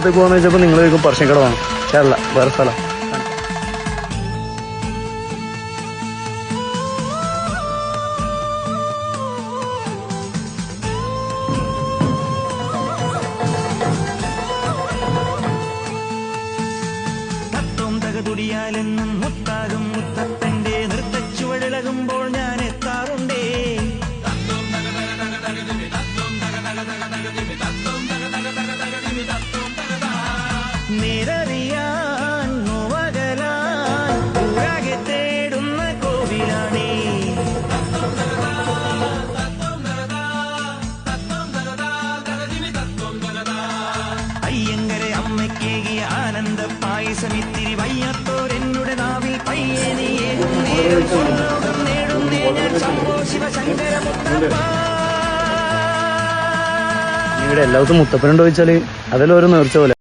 പോകാന്ന് വെച്ചപ്പോ നിങ്ങൾ ചോദിക്കും പറശ്ശിനിക്കട വേണം. കേരള വേറെ സ്ഥലം. തുടിയാലെന്നും മുത്താകും മുത്തപ്പന്റെ നൃത്തച്ചുവടിളകുമ്പോൾ ഞാൻ എത്താറുണ്ടേ. നേരറിയാൻ നോവകലാൻ ഊരാകെ തേടുന്ന കോവിലാണേ. അയ്യങ്കരെ അമ്മയ്ക്കേകിയ ആനന്ദ പായസമിത്തിരി വയ്യാത്തോരെന്നുടെ നാവിൽ പയ്യേനിയേകും നേരം സ്വർലോകം നേടുന്നേ ഞാൻ ശംഭോ ശിവശങ്കര മുത്തപ്പ. ഇവിടെ എല്ലാവർക്കും മുത്തപ്പനുണ്ടോ ചോദിച്ചാല് അതിലൊരു നേർച്ച പോലെ.